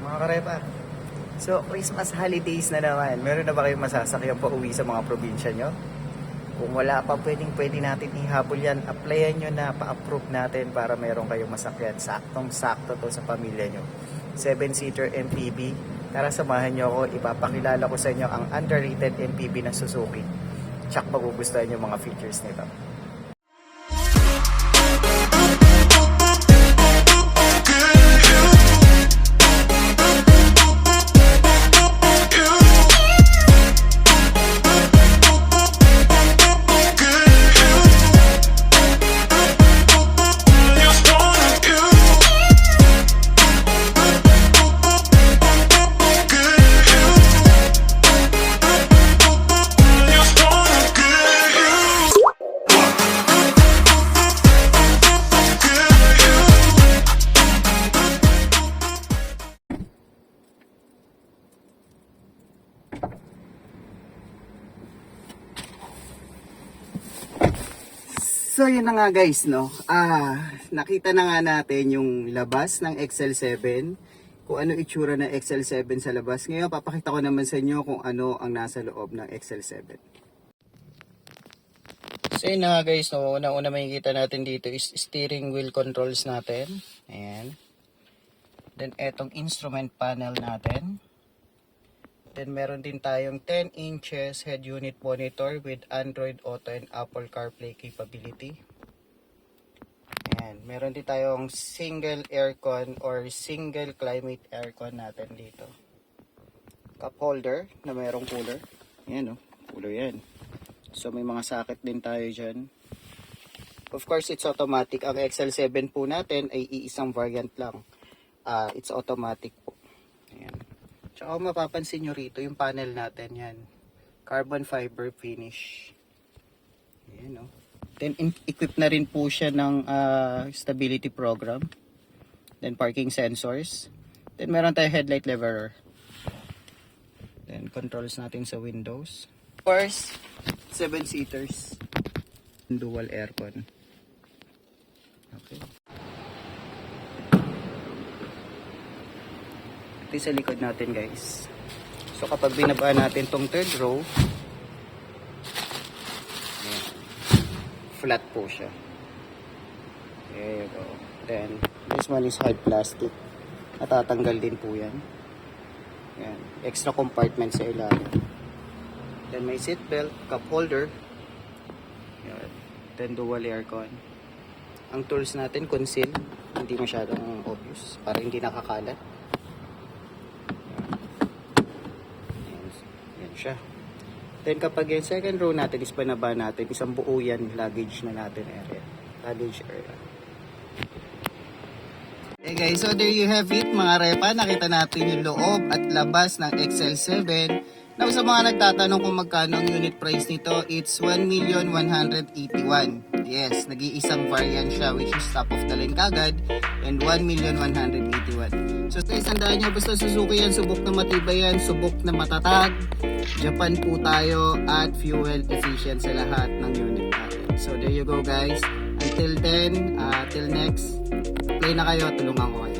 Mga karepa, so Christmas holidays na naman. Meron na ba kayong masasakyan pa uwi sa mga probinsya nyo? Kung wala pa, pwede natin ihabol yan. Applyan nyo na, pa-approve natin para meron kayong masakyan. Saktong-sakto to sa pamilya nyo. 7-seater MPV. Tara, samahan nyo ako. Ipapakilala ko sa inyo ang underrated MPV na Suzuki. Tsak magugustuhan yung mga features nito. So yun na nga guys, no. Nakita na nga natin yung labas ng XL7. Kung ano itsura ng XL7 sa labas. Ngayon papakita ko naman sa inyo kung ano ang nasa loob ng XL7. So yun na nga guys, no. Una makikita natin dito is steering wheel controls natin. Ayan. Then etong instrument panel natin. Then meron din tayong 10 inches head unit monitor with Android Auto and Apple CarPlay capability. Ayan. Meron din tayong single aircon or single climate aircon natin dito. Cup holder na mayroong cooler. Ayan, oh, cooler yan. So may mga socket din tayo dyan. Of course, it's automatic. Ang XL7 po natin ay iisang variant lang. It's automatic po. Ayan. Tsaka mapapansin nyo rito yung panel natin yan. Carbon fiber finish. Ayan, no? Then equipped na rin po siya ng stability program. Then parking sensors. Then meron tayo headlight leveler. Then controls natin sa windows. Of course, 7 seaters. Dual aircon. Okay. Ito sa likod natin guys. So kapag binaba natin tong third row, ayan, flat po siya. There you go. Then this one is hard plastic. Natatanggal din po yan. Ayan. Extra compartment sa ilalim. Then may seat belt, cup holder. Ayan. Then dual aircon. Ang tools natin concealed, hindi masyadong obvious para hindi nakakalat. Siya. Then kapag yung second row natin is panaba natin, isang buo yan luggage na natin area. Luggage area. Hey guys, so there you have it mga repa. Nakita natin yung loob at labas ng XL7. Now sa mga nagtatanong kung magkano ang unit price nito, it's 1,181,000. Yes, nag-iisang variant siya which is top of the line kagad and 1,181,000. So sa isang daan nyo, basta Suzuki yan, subok na matibay yan, subok na matatag. Japan po tayo at fuel efficient sa lahat ng unit natin. So there you go guys. Until then, till next, play na kayo, tulungan ko kayo.